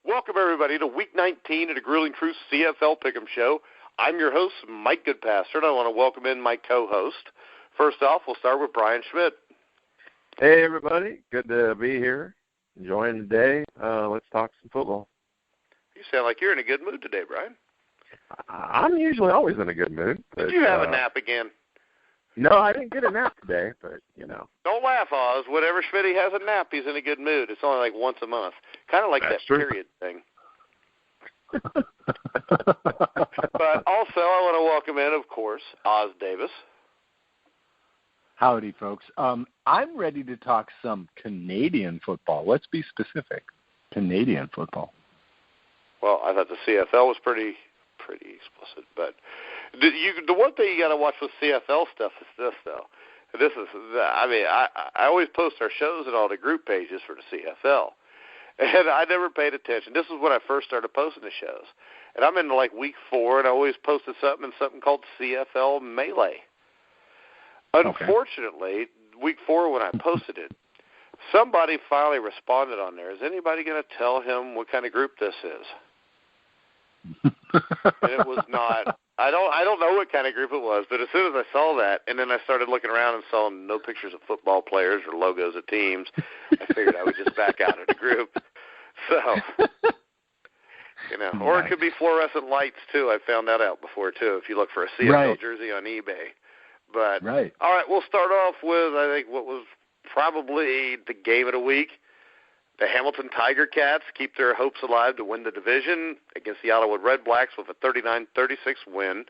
Welcome, everybody, to Week 19 of the Grueling Truth CFL Pick'em Show. I'm your host, Mike Goodpaster, and I want to welcome in my co-host. First off, we'll start with Brian Schmidt. Hey, everybody. Good to be here. Enjoying the day. Let's talk some football. You sound like you're in a good mood today, Brian. I'm usually always in a good mood. But, did you have a nap again? No, I didn't get a nap today, but, Don't laugh, Oz. Whenever Schmitty has a nap, he's in a good mood. It's only like once a month. Kind of like That's that true. period thing. But also, I want to welcome in, of course, Oz Davis. Howdy, folks. I'm ready to talk some Canadian football. Let's be specific. Canadian football. Well, I thought the CFL was pretty explicit, but the one thing you got to watch with CFL stuff is this, though. I always post our shows and all the group pages for the CFL, and I never paid attention. This is when I first started posting the shows, and I'm into like week 4, and I always posted something called CFL Melee. Unfortunately, week 4 when I posted it, somebody finally responded on there. Is anybody going to tell him what kind of group this is? And it was not. I don't know what kind of group it was, but as soon as I saw that, and then I started looking around and saw no pictures of football players or logos of teams, I figured I would just back out of the group. So, or it could be fluorescent lights too. I found that out before too. If you look for a CFL jersey on eBay, but all right, we'll start off with I think what was probably the game of the week. The Hamilton Tiger Cats keep their hopes alive to win the division against the Ottawa Red Blacks with a 39-36 win.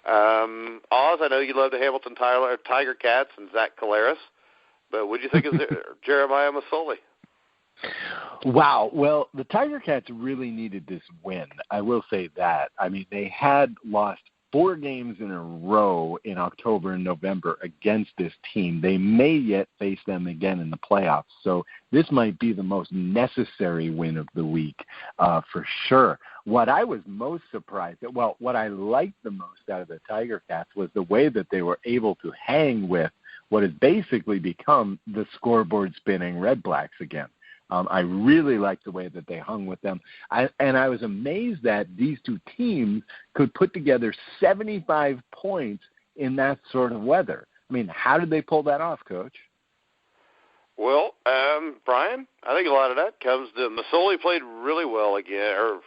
Oz, I know you love the Hamilton Tiger Cats and Zach Collaros, but what do you think of Jeremiah Masoli? Wow. Well, the Tiger Cats really needed this win. I will say that. I mean, they had lost 4 games in a row in October and November against this team. They may yet face them again in the playoffs. So this might be the most necessary win of the week for sure. What I was most surprised at, what I liked the most out of the Tiger Cats was the way that they were able to hang with what has basically become the scoreboard spinning Red Blacks again. I really liked the way that they hung with them. And I was amazed that these two teams could put together 75 points in that sort of weather. I mean, how did they pull that off, Coach? Well, Brian, I think a lot of that comes to Masoli played really well again.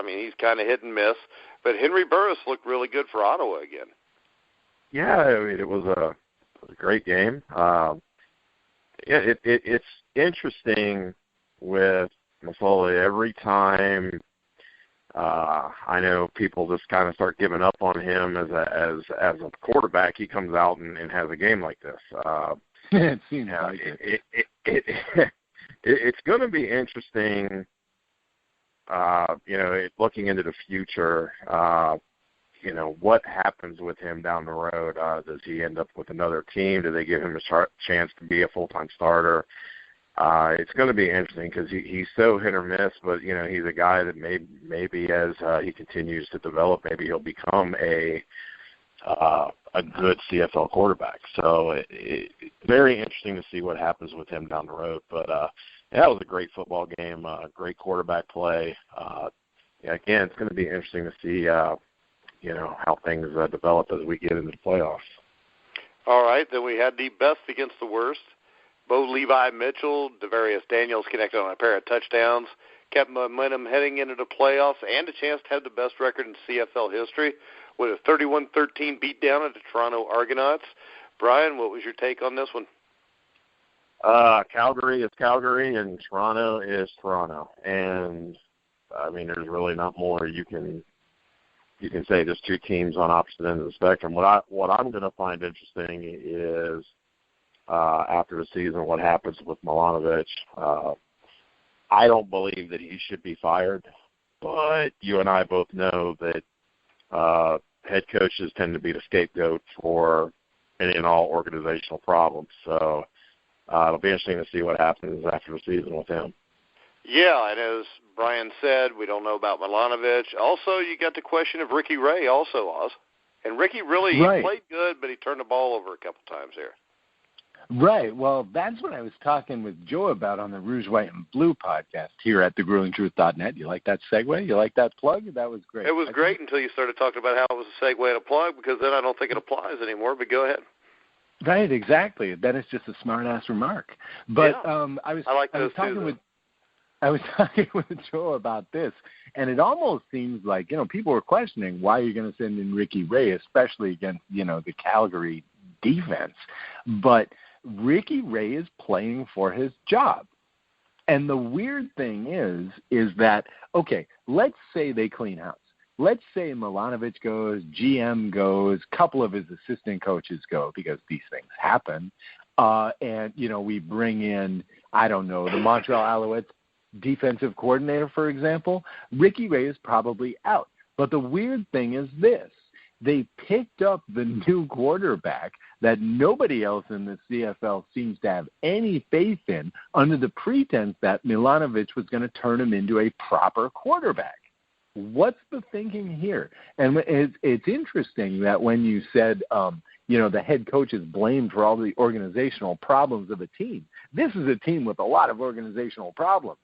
He's kind of hit and miss. But Henry Burris looked really good for Ottawa again. Yeah, I mean, it was a great game. It's interesting with Masoli. Every time I know people just kind of start giving up on him as a quarterback, he comes out and has a game like this. It seems like it. It's going to be interesting, looking into the future, what happens with him down the road. Does he end up with another team? Do they give him a chance to be a full-time starter? It's going to be interesting because he's so hit or miss, but, he's a guy that maybe as he continues to develop, maybe he'll become a good CFL quarterback. So it's very interesting to see what happens with him down the road. But, that was a great football game, great quarterback play. Again, it's going to be interesting to see, how things develop as we get into the playoffs. All right, then we had the best against the worst. Bo Levi Mitchell, Devarius Daniels connected on a pair of touchdowns, kept momentum heading into the playoffs, and a chance to have the best record in CFL history with a 31-13 beatdown at the Toronto Argonauts. Brian, what was your take on this one? Calgary is Calgary, and Toronto is Toronto. And, there's really not more you can say. There's two teams on opposite ends of the spectrum. What I'm going to find interesting is after the season what happens with Milanovic. I don't believe that he should be fired, but you and I both know that head coaches tend to be the scapegoat for any and all organizational problems. So it'll be interesting to see what happens after the season with him. Yeah, and as Brian said, we don't know about Milanovic. Also, you got the question of Ricky Ray also, Oz. And Ricky really he played good, but he turned the ball over a couple times here. Right. Well, that's what I was talking with Joe about on the Rouge, White, and Blue podcast here at thegruelingtruth.net. You like that segue? You like that plug? That was great. It was great until you started talking about how it was a segue and a plug, because then I don't think it applies anymore, but go ahead. Right, exactly. Then it's just a smart-ass remark. But yeah. I was talking with Joe about this, and it almost seems like, people were questioning why you're going to send in Ricky Ray, especially against, the Calgary defense. But Ricky Ray is playing for his job. And the weird thing is that, okay, let's say they clean house. Let's say Milanovic goes, GM goes, a couple of his assistant coaches go, because these things happen. And, we bring in, I don't know, the Montreal Alouettes defensive coordinator, for example. Ricky Ray is probably out. But the weird thing is this. They picked up the new quarterback that nobody else in the CFL seems to have any faith in, under the pretense that Milanovic was going to turn him into a proper quarterback. What's the thinking here? And it's interesting that when you said, the head coach is blamed for all the organizational problems of a team. This is a team with a lot of organizational problems.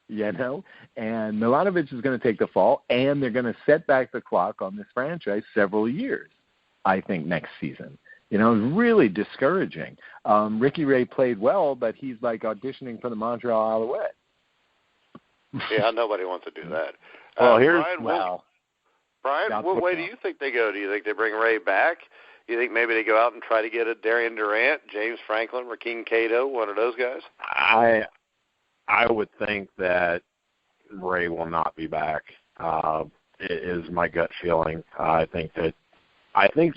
And Milanovic is going to take the fall, and they're going to set back the clock on this franchise several years, I think, next season. It's really discouraging. Ricky Ray played well, but he's like auditioning for the Montreal Alouettes. Yeah, nobody wants to do that. Well, Brian, what way do you think they go? Do you think they bring Ray back? Do you think maybe they go out and try to get a Darian Durant, James Franklin, Rakeem Cato, one of those guys? I would think that Ray will not be back. Is my gut feeling. I think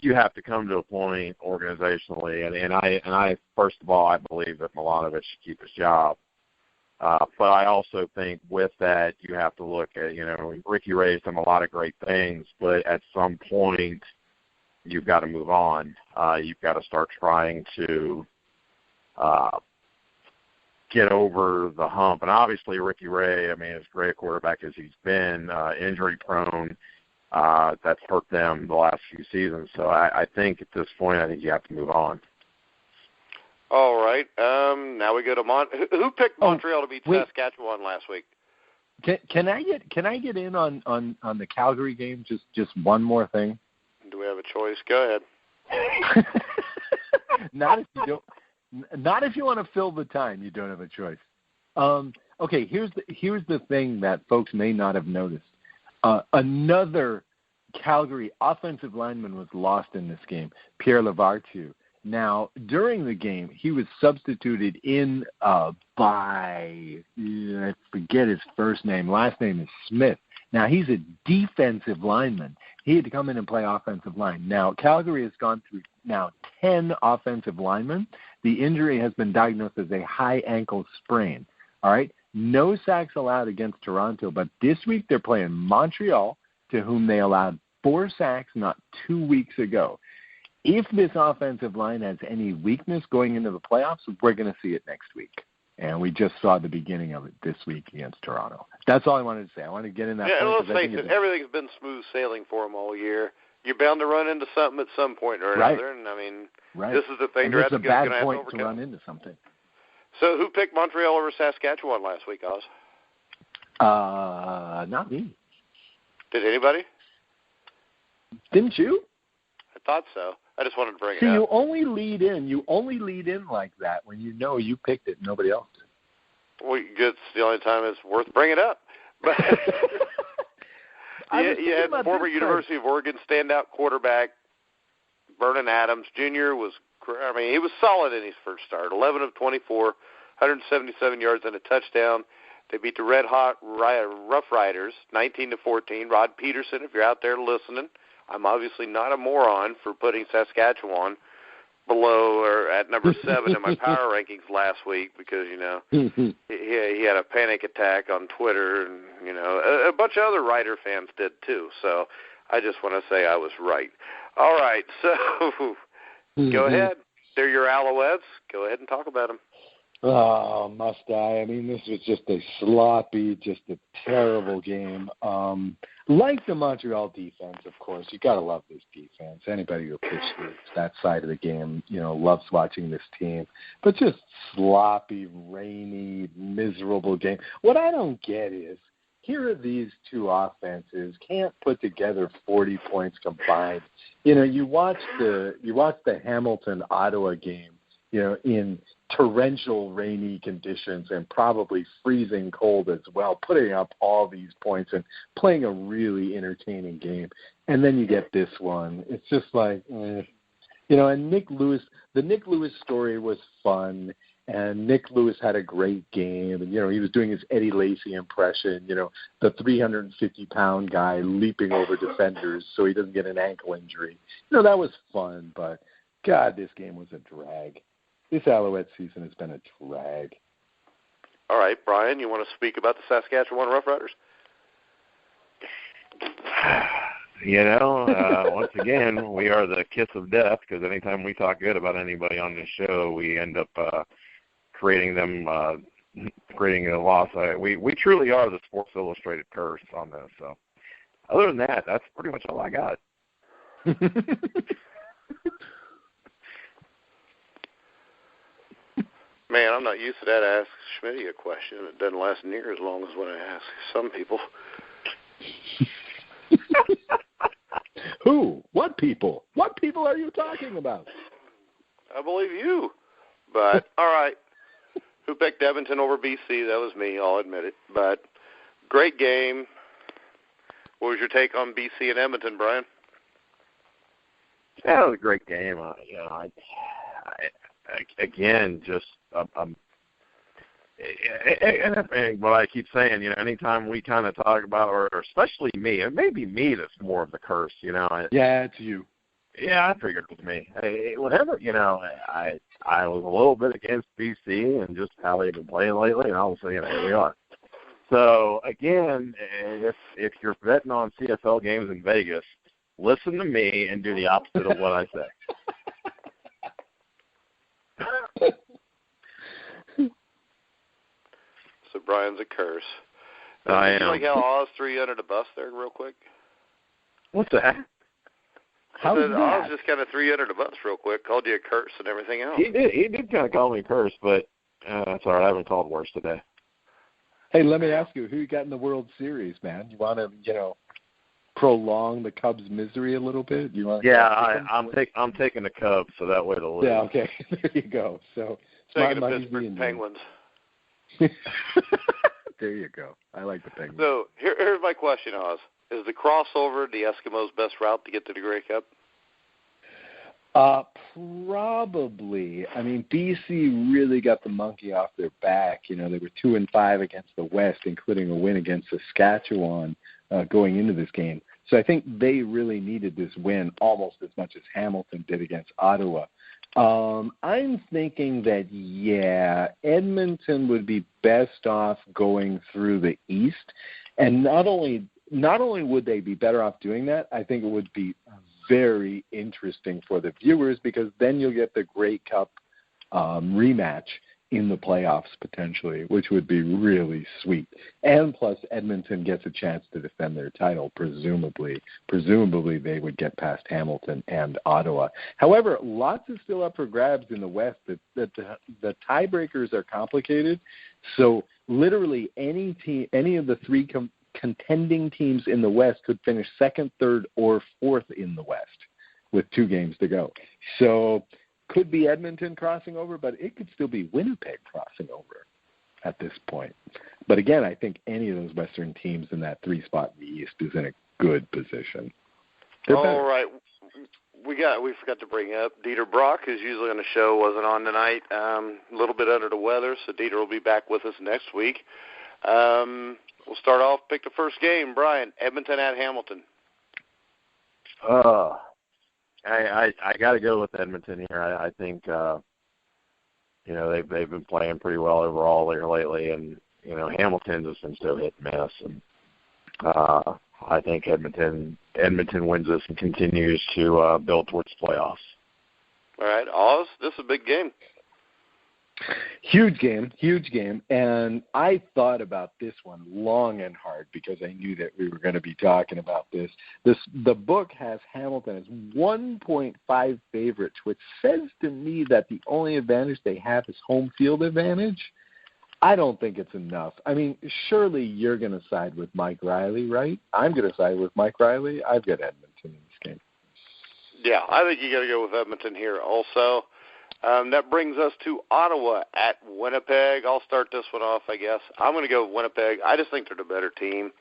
you have to come to a point organizationally, and I first of all, I believe that Milanovic should keep his job. But I also think with that, you have to look at, Ricky Ray's done a lot of great things, but at some point, you've got to move on. You've got to start trying to get over the hump. And obviously, Ricky Ray, as great a quarterback as he's been, injury-prone, that's hurt them the last few seasons. So I think at this point, you have to move on. All right. Now we go to who picked Montreal to beat Saskatchewan last week? Can I get in on the Calgary game? Just one more thing. Do we have a choice? Go ahead. Not if you want to fill the time. You don't have a choice. Okay. Here's the thing that folks may not have noticed. Another Calgary offensive lineman was lost in this game. Pierre Lavartu. Now, during the game, he was substituted in by, I forget his first name. Last name is Schmidt. Now, he's a defensive lineman. He had to come in and play offensive line. Now, Calgary has gone through now 10 offensive linemen. The injury has been diagnosed as a high ankle sprain. All right? No sacks allowed against Toronto, but this week they're playing Montreal, to whom they allowed 4 sacks not 2 weeks ago. If this offensive line has any weakness going into the playoffs, we're going to see it next week. And we just saw the beginning of it this week against Toronto. That's all I wanted to say. I wanted to get in that point. Yeah, let's face it, everything's been smooth sailing for them all year. You're bound to run into something at some point or another. And, this is the thing. And it's a bad point to run into something. So who picked Montreal over Saskatchewan last week, Oz? Not me. Did anybody? Didn't you? I thought so. I just wanted to bring it up. See, you only lead in like that when you know you picked it and nobody else did. Well, it's the only time it's worth bringing up. But you had former University of Oregon standout quarterback Vernon Adams Jr. he was solid in his first start. 11 of 24, 177 yards and a touchdown. They beat the Red Hot Rough Riders 19-14. Rod Peterson, if you're out there listening, I'm obviously not a moron for putting Saskatchewan below or at number 7 in my power rankings last week because, he had a panic attack on Twitter and, a bunch of other Rider fans did too. So I just want to say I was right. All right, so go ahead. They're your Alouettes. Go ahead and talk about them. Oh, must I? I mean, this was just a sloppy, just a terrible game. Like the Montreal defense, of course. You got to love this defense. Anybody who appreciates that side of the game, loves watching this team. But just sloppy, rainy, miserable game. What I don't get is, here are these two offenses can't put together 40 points combined. You watch the Hamilton-Ottawa game, in torrential rainy conditions and probably freezing cold as well, putting up all these points and playing a really entertaining game. And then you get this one. It's just like, and Nick Lewis, the Nick Lewis story was fun, and Nick Lewis had a great game. And, he was doing his Eddie Lacy impression, the 350-pound guy leaping over defenders so he doesn't get an ankle injury. That was fun, but, God, this game was a drag. This Alouette season has been a drag. All right, Brian, you want to speak about the Saskatchewan Roughriders? Once again, we are the kiss of death because anytime we talk good about anybody on this show, we end up creating a loss. We truly are the Sports Illustrated curse on this. So, other than that, that's pretty much all I got. Man, I'm not used to that. I ask Schmidt a question. It doesn't last near as long as when I ask some people. Who? What people? What people are you talking about? I believe you. But, all right. Who picked Edmonton over BC? That was me, I'll admit it. But, great game. What was your take on BC and Edmonton, Brian? Yeah, it was a great game. Again, just and what I keep saying, anytime we kind of talk about, or especially me, it may be me that's more of the curse, Yeah, it's you. Yeah, I figured it was me. Whatever, I was a little bit against BC and just how they've been playing lately, and all of a sudden, here we are. So, again, if you're betting on CFL games in Vegas, listen to me and do the opposite of what I say. So Brian's a curse. I am. You like how Oz threw you under the bus there real quick? What's that? How did Oz just kind of threw you under the bus real quick, called you a curse and everything else. He did kind of call me a curse, but that's all right. I haven't called worse today. Hey, let me ask you, who you got in the World Series, man? You want to, prolong the Cubs' misery a little bit? I'm taking the Cubs, so that way they'll lose. Yeah, okay. There you go. So taking the Pittsburgh Penguins. There you go. I like the Penguins. So here's my question, Oz. Is the crossover the Eskimos' best route to get to the Grey Cup? Probably. I mean, BC really got the monkey off their back. They were 2-5 against the West, including a win against Saskatchewan going into this game. So I think they really needed this win almost as much as Hamilton did against Ottawa. I'm thinking that, Edmonton would be best off going through the East. And not only would they be better off doing that, I think it would be very interesting for the viewers because then you'll get the Grey Cup rematch in the playoffs potentially, which would be really sweet. And plus Edmonton gets a chance to defend their title, presumably. Presumably they would get past Hamilton and Ottawa. However, lots is still up for grabs in the West. The tiebreakers are complicated. So literally any of the three contending teams in the West could finish second, third, or fourth in the West with 2 games to go. So could be Edmonton crossing over, but it could still be Winnipeg crossing over at this point. But again, I think any of those Western teams in that 3 spot in the East is in a good position. All right. We forgot to bring up Dieter Brock, who's usually on the show, wasn't on tonight. A little bit under the weather, so Dieter will be back with us next week. We'll start off, pick the first game. Brian, Edmonton at Hamilton. I got to go with Edmonton here. I think they've been playing pretty well overall there lately, and Hamilton just been so hit and miss. And I think Edmonton wins this and continues to build towards playoffs. All right, Oz, this is a big game. Huge game. And I thought about this one long and hard because I knew that we were going to be talking about this. The book has Hamilton as 1.5 favorites, which says to me that the only advantage they have is home field advantage. I don't think it's enough. I mean, surely you're going to side with Mike Riley, right? I'm going to side with Mike Riley. I've got Edmonton in this game. Yeah, I think you got to go with Edmonton here also. That brings us to Ottawa at Winnipeg. I'll start this one off, I guess. I'm going to go with Winnipeg. I just think they're the better team.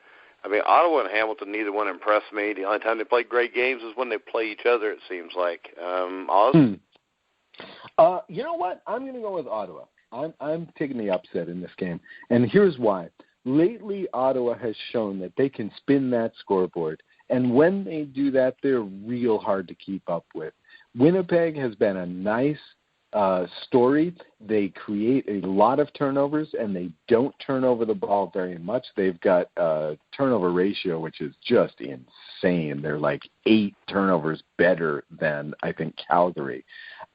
I mean, Ottawa and Hamilton, neither one impressed me. The only time they play great games is when they play each other, it seems like. Oz? You know what? I'm going to go with Ottawa. I'm taking the upset in this game, and here's why. Lately, Ottawa has shown that they can spin that scoreboard, and when they do that, they're real hard to keep up with. Winnipeg has been a nice story. They create a lot of turnovers, and they don't turn over the ball very much. They've got a turnover ratio, which is just insane. They're like 8 turnovers better than, I think, Calgary.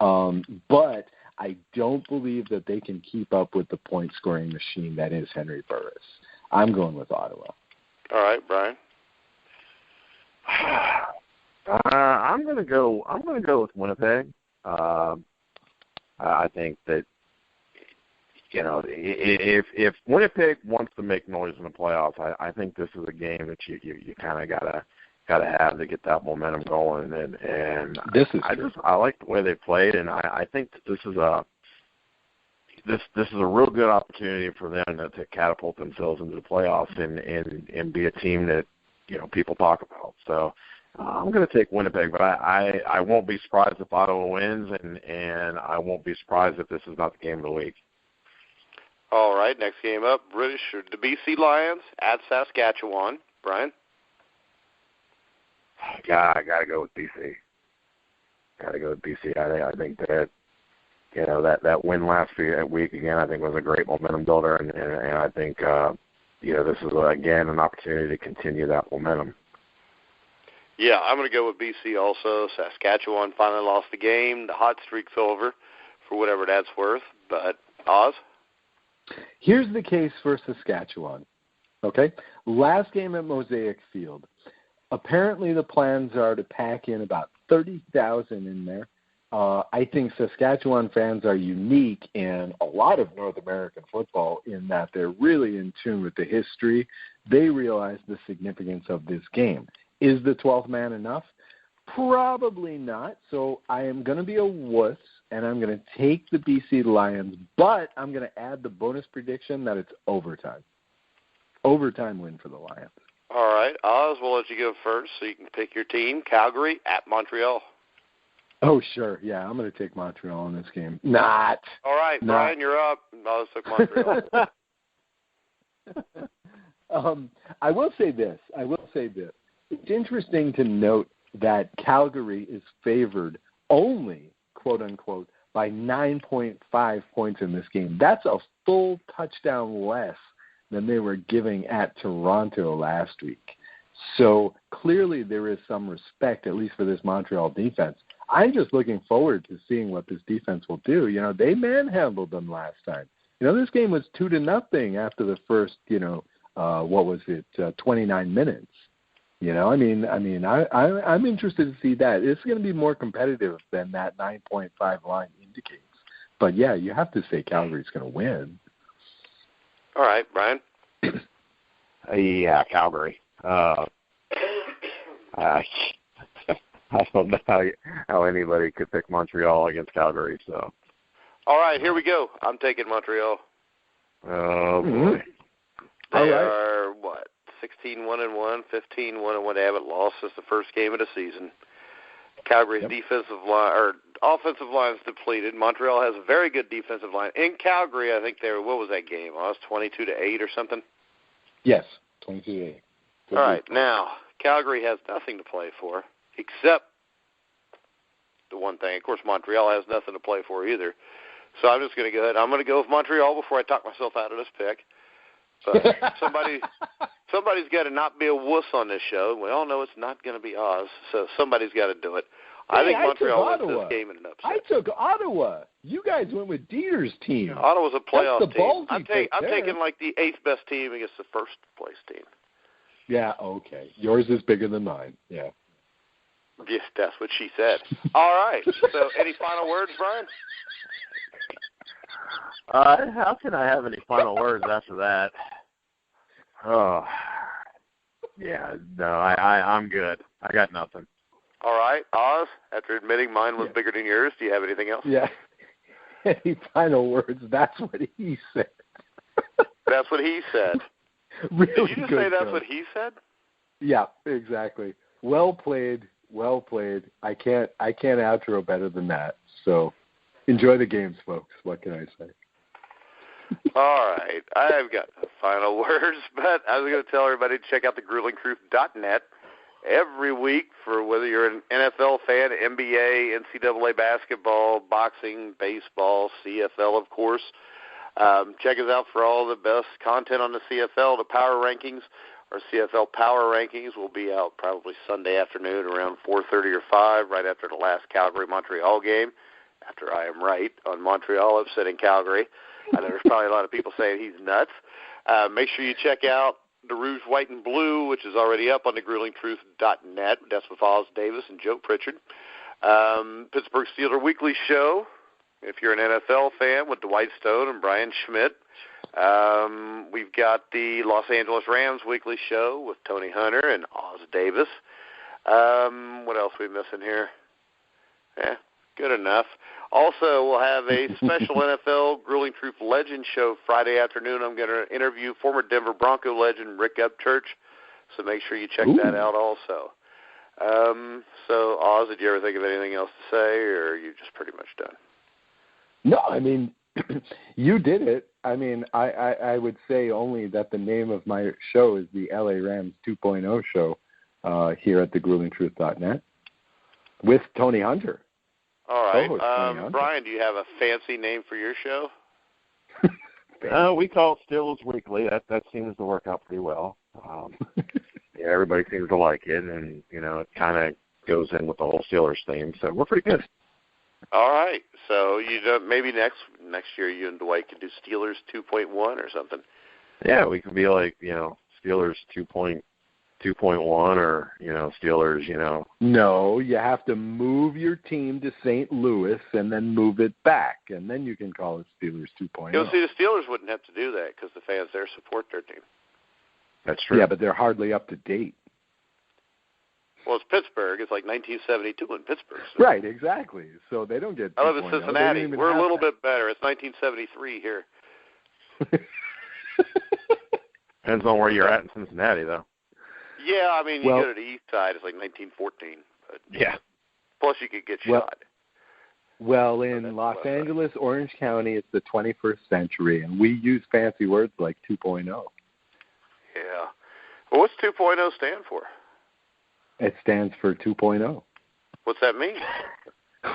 But I don't believe that they can keep up with the point-scoring machine that is Henry Burris. I'm going with Ottawa. All right, Brian. I'm going to go with Winnipeg. I think that, you know, if Winnipeg wants to make noise in the playoffs, I think this is a game that you kind of gotta have to get that momentum going. And I like the way they played, and I think that this is a real good opportunity for them to catapult themselves into the playoffs and be a team that, you know, people talk about. So I'm going to take Winnipeg, but I won't be surprised if Ottawa wins, and I won't be surprised if this is not the game of the week. All right, next game up, the BC Lions at Saskatchewan. Brian? I got to go with BC. I think that, you know, that win last week, again, I think was a great momentum builder, and I think, you know, this is, again, an opportunity to continue that momentum. Yeah, I'm going to go with BC also. Saskatchewan finally lost the game. The hot streak's over, for whatever that's worth. But, Oz? Here's the case for Saskatchewan, okay? Last game at Mosaic Field. Apparently the plans are to pack in about 30,000 in there. I think Saskatchewan fans are unique in a lot of North American football in that they're really in tune with the history. They realize the significance of this game. Is the 12th man enough? Probably not. So I am going to be a wuss, and I'm going to take the BC Lions, but I'm going to add the bonus prediction that it's overtime. Overtime win for the Lions. All right. Oz, we'll let you go first so you can pick your team. Calgary at Montreal. Oh, sure. Yeah, I'm going to take Montreal in this game. Not. All right, Brian, you're up. Oz took Montreal. I will say this. It's interesting to note that Calgary is favored only, quote unquote, by 9.5 points in this game. That's a full touchdown less than they were giving at Toronto last week. So clearly there is some respect, at least for this Montreal defense. I'm just looking forward to seeing what this defense will do. You know, they manhandled them last time. You know, this game was 2-0 after the first, 29 minutes. You know, I'm interested to see that. It's going to be more competitive than that 9.5 line indicates. But, yeah, you have to say Calgary's going to win. All right, Brian? Yeah, Calgary. I don't know how anybody could pick Montreal against Calgary. So, all right, here we go. I'm taking Montreal. Oh, boy. They are, 16-1-1, 15-1-1. They haven't lost since the first game of the season. Calgary's offensive line is depleted. Montreal has a very good defensive line. In Calgary, I think what was that game? It was 22-8 or something? Yes, 22-8. All right, now, Calgary has nothing to play for except the one thing. Of course, Montreal has nothing to play for either. So I'm just going to go ahead. I'm going to go with Montreal before I talk myself out of this pick. But somebody's got to not be a wuss on this show. We all know it's not going to be Oz, so somebody's got to do it. I think Montreal wins this game in an upset. I took Ottawa. You guys went with Dieter's team. Yeah, Ottawa's a playoff team. I'm taking like the 8th best team against the first place team. Yeah, okay. Yours is bigger than mine. Yeah. Yes, that's what she said. All right. So, any final words, Brian? How can I have any final words after that? Oh, yeah. No, I'm good. I got nothing. All right, Oz. After admitting mine was bigger than yours, do you have anything else? Yeah. Any final words? That's what he said. That's what he said. Really Did you just good say that's show. what he said? Yeah, exactly. Well played. Well played. I can't outro better than that. So enjoy the games, folks. What can I say? All right. I've got the final words, but I was going to tell everybody to check out thegruelingtruth.net every week for whether you're an NFL fan, NBA, NCAA basketball, boxing, baseball, CFL, of course. Check us out for all the best content on the CFL, the power rankings. Our CFL power rankings will be out probably Sunday afternoon around 4:30 or 5, right after the last Calgary-Montreal game. After I am right on Montreal, upsetting Calgary. I know there's probably a lot of people saying he's nuts. Make sure you check out the Rouge, White, and Blue, which is already up on thegruelingtruth.net. That's with Oz Davis and Joe Pritchard. Pittsburgh Steelers Weekly Show, if you're an NFL fan, with Dwight Stone and Brian Schmidt. We've got the Los Angeles Rams Weekly Show with Tony Hunter and Oz Davis. What else are we missing here? Good enough. Also, we'll have a special NFL Grueling Truth Legend show Friday afternoon. I'm going to interview former Denver Bronco legend Rick Upchurch, so make sure you check that out also. So, Oz, did you ever think of anything else to say, or are you just pretty much done? No, I mean, you did it. I mean, I would say only that the name of my show is the LA Rams 2.0 show here at thegruelingtruth.net with Tony Hunter. All right. Brian, do you have a fancy name for your show? We call it Steelers Weekly. That seems to work out pretty well. Yeah, everybody seems to like it, and, it kind of goes in with the whole Steelers theme, so we're pretty good. All right. So maybe next year you and Dwight could do Steelers 2.1 or something. Yeah, we could be like, Steelers 2.1 or, Steelers, No, you have to move your team to St. Louis and then move it back, and then you can call it Steelers 2.0. See, the Steelers wouldn't have to do that because the fans there support their team. That's true. Yeah, but they're hardly up to date. Well, it's Pittsburgh. It's like 1972 in Pittsburgh. So. Right, exactly. So they don't get 2.0. I live in Cincinnati. We're a little bit better. It's 1973 here. Depends on where you're at in Cincinnati, though. Yeah, I mean, you go to the east side, it's like 1914. But yeah. Plus, you could get shot. Well, in Los Angeles, Orange County, it's the 21st century, and we use fancy words like 2.0. Yeah. Well, what's 2.0 stand for? It stands for 2.0. What's that mean?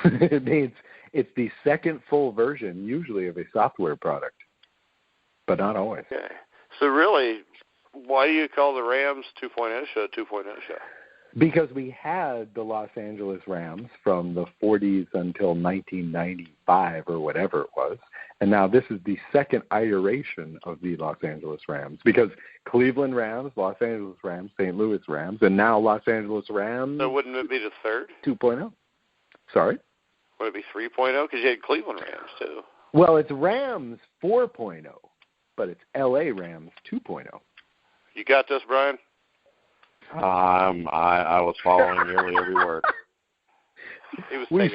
It means it's the second full version, usually, of a software product, but not always. Okay. So really, why do you call the Rams 2.0 show 2.0 show? Because we had the Los Angeles Rams from the 40s until 1995 or whatever it was, and now this is the second iteration of the Los Angeles Rams, because Cleveland Rams, Los Angeles Rams, St. Louis Rams, and now Los Angeles Rams. So wouldn't it be the third? 2.0. Sorry? Would it be 3.0? Because you had Cleveland Rams, too. Well, it's Rams 4.0, but it's L.A. Rams 2.0. You got this, Brian? I was following nearly every word. We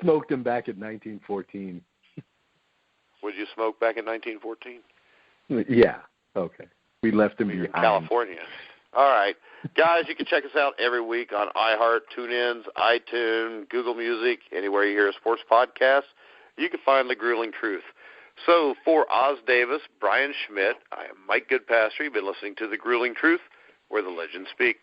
smoked him back in 1914. Would you smoke back in 1914? Yeah. Okay. We left him in California. All right. Guys, you can check us out every week on iHeart, TuneIn, iTunes, Google Music, anywhere you hear a sports podcast. You can find The Grueling Truth. So for Oz Davis, Brian Schmidt, I am Mike Goodpaster. You've been listening to The Grueling Truth, where the legends speak.